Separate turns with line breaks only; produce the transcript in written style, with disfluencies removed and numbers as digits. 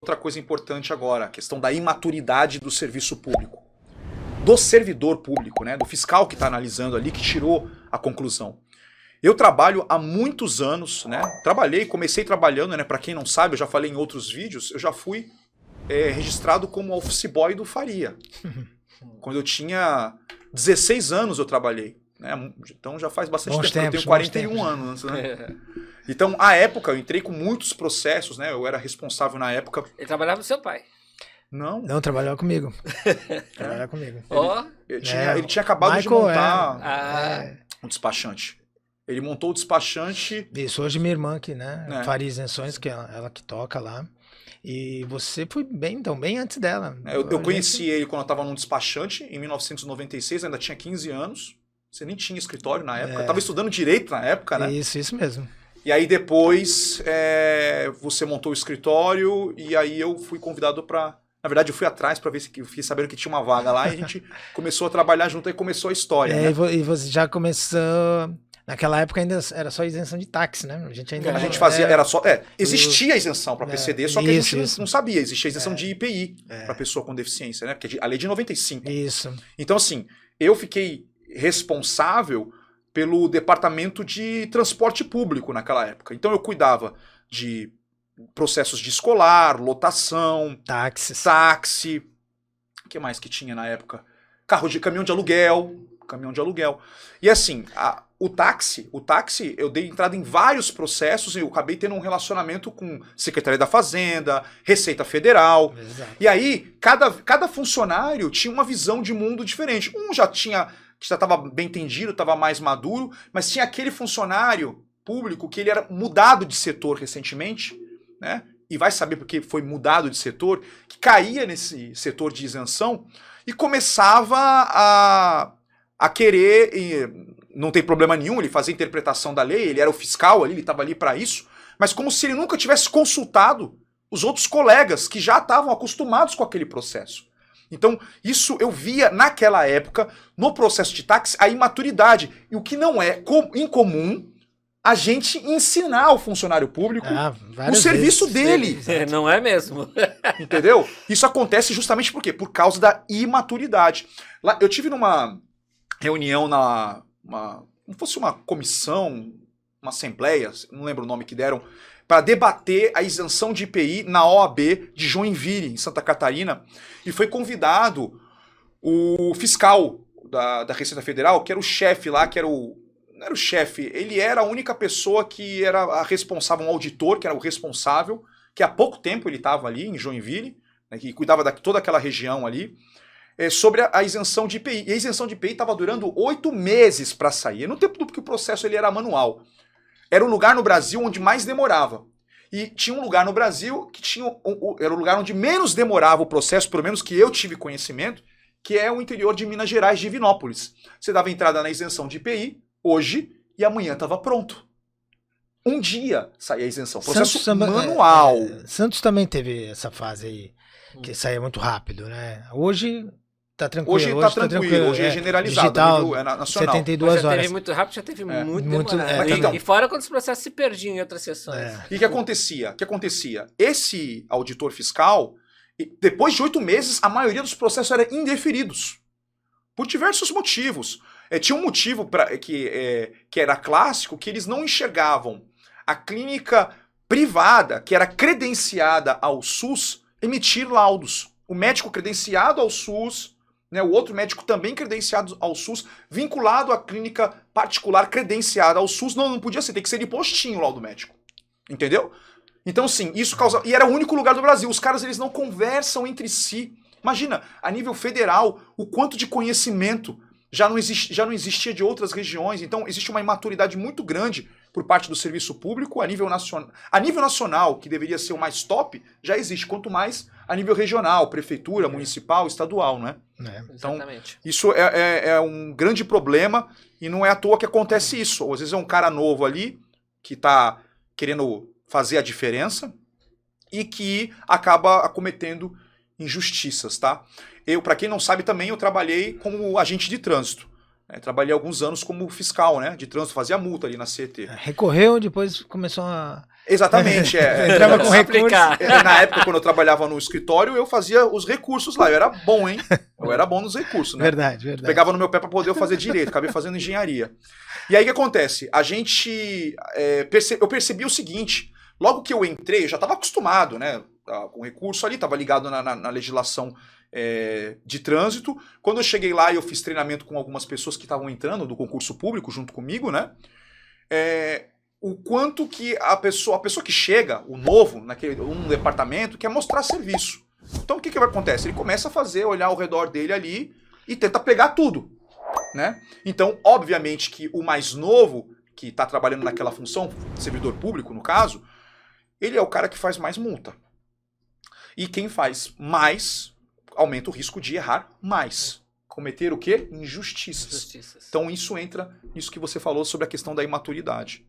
outra coisa importante agora, a questão da imaturidade do serviço público. Do servidor público, né, do fiscal que está analisando ali, que tirou a conclusão. Eu trabalho há muitos anos, né? Comecei trabalhando, né? Para quem não sabe, eu já falei em outros vídeos, eu já fui registrado como office boy do Faria. Quando eu tinha 16 anos eu trabalhei, né? Então já faz bastante tempo, eu tenho 41 anos, né? Então, à época, eu entrei com muitos processos, né? Eu era responsável na época.
Ele trabalhava com seu pai?
Não, trabalhava comigo. Trabalhava comigo.
Ele tinha acabado de montar um despachante. Ele montou o despachante.
Isso, hoje minha irmã aqui, né? Faria Isenções, que é ela que toca lá. E você foi bem antes dela.
Eu conheci ele quando eu estava num despachante, em 1996, ainda tinha 15 anos. Você nem tinha escritório na época. Eu estava estudando direito na época, né?
Isso mesmo.
E aí depois você montou o escritório e aí eu fui convidado para... Na verdade, eu fui atrás para ver se eu fiquei sabendo que tinha uma vaga lá e a gente começou a trabalhar junto e começou a história. Né?
E você já começou... Naquela época ainda era só isenção de táxi, né? A gente
fazia, era só... existia a isenção para PCD, só que a gente não sabia. Existia a isenção de IPI para pessoa com deficiência, né? Porque a lei de 95.
Isso.
Então, assim, eu fiquei responsável pelo departamento de transporte público naquela época. Então, eu cuidava de processos de escolar, lotação, táxi, o que mais que tinha na época? Caminhão de aluguel. E assim, o táxi, eu dei entrada em vários processos e eu acabei tendo um relacionamento com Secretaria da Fazenda, Receita Federal.
Exato.
E aí, cada funcionário tinha uma visão de mundo diferente. Um já estava bem entendido, estava mais maduro, mas tinha aquele funcionário público que ele era mudado de setor recentemente, né? E vai saber porque foi mudado de setor, que caía nesse setor de isenção e começava a querer, não tem problema nenhum, ele fazia interpretação da lei, ele era o fiscal ali, ele estava ali para isso, mas como se ele nunca tivesse consultado os outros colegas que já estavam acostumados com aquele processo. Então, isso eu via naquela época, no processo de táxi, a imaturidade, e o que não é incomum a gente ensinar ao funcionário público o serviço dele.
Não é mesmo?
Entendeu? Isso acontece justamente por quê? Por causa da imaturidade. Lá, eu tive numa reunião como fosse uma comissão, uma assembleia, não lembro o nome que deram, para debater a isenção de IPI na OAB de Joinville, em Santa Catarina, e foi convidado o fiscal da Receita Federal, que era o chefe lá, não era o chefe, ele era a única pessoa que era a responsável, um auditor, que era o responsável, que há pouco tempo ele estava ali em Joinville, né, que cuidava de toda aquela região ali, sobre a isenção de IPI. E a isenção de IPI estava durando 8 meses para sair. No tempo que o processo ele era manual. Era o lugar no Brasil onde mais demorava. E tinha um lugar no Brasil que era o lugar onde menos demorava o processo, pelo menos que eu tive conhecimento, que é o interior de Minas Gerais, de Divinópolis. Você dava entrada na isenção de IPI, hoje, e amanhã estava pronto. Um dia saía a isenção. Processo manual.
Santos também teve essa fase aí, que saía muito rápido, né? Hoje tá tranquilo.
Hoje tá tranquilo, hoje é generalizado,
digital,
é nacional.
72
horas. Já
horas.
teve muito rápido, já teve muito demorado.
Então,
e fora quando os processos se perdiam em outras sessões.
E o que acontecia? Esse auditor fiscal, depois de 8 meses, a maioria dos processos eram indeferidos. Por diversos motivos. Tinha um motivo que era clássico, que eles não enxergavam a clínica privada, que era credenciada ao SUS, emitir laudos. O médico credenciado ao SUS, né, o outro médico também credenciado ao SUS, vinculado à clínica particular credenciada ao SUS, não podia ser, tem que ser de postinho o laudo médico. Entendeu? Então, sim, isso causa... E era o único lugar do Brasil. Os caras, eles não conversam entre si. Imagina, a nível federal, o quanto de conhecimento já não existia de outras regiões. Então, existe uma imaturidade muito grande por parte do serviço público a nível nacional. A nível nacional, que deveria ser o mais top, já existe. Quanto mais a nível regional, prefeitura, municipal, estadual, né? Então, isso é um grande problema e não é à toa que acontece isso. Às vezes é um cara novo ali que está querendo fazer a diferença e que acaba acometendo injustiças, tá? Para quem não sabe também, eu trabalhei como agente de trânsito. Trabalhei alguns anos como fiscal, né, de trânsito, fazia multa ali na CET.
Recorreu, depois começou a...
Exatamente,
entrava com recursos.
Na época, quando eu trabalhava no escritório, eu fazia os recursos lá. Eu era bom, hein? Eu era bom nos recursos, né?
Verdade.
Pegava no meu pé para poder eu fazer direito, acabei fazendo engenharia. E aí o que acontece? Eu percebi o seguinte, logo que eu entrei, eu já estava acostumado, né, com recurso ali, estava ligado na legislação de trânsito. Quando eu cheguei lá e eu fiz treinamento com algumas pessoas que estavam entrando do concurso público junto comigo, né? O quanto que a pessoa que chega, o novo, um departamento, quer mostrar serviço. Então o que vai acontecer? Ele começa a olhar ao redor dele ali e tenta pegar tudo, né? Então, obviamente que o mais novo, que está trabalhando naquela função, servidor público no caso, ele é o cara que faz mais multa. E quem faz mais, aumenta o risco de errar mais. Cometer o quê? Injustiças. Então isso entra nisso que você falou sobre a questão da imaturidade.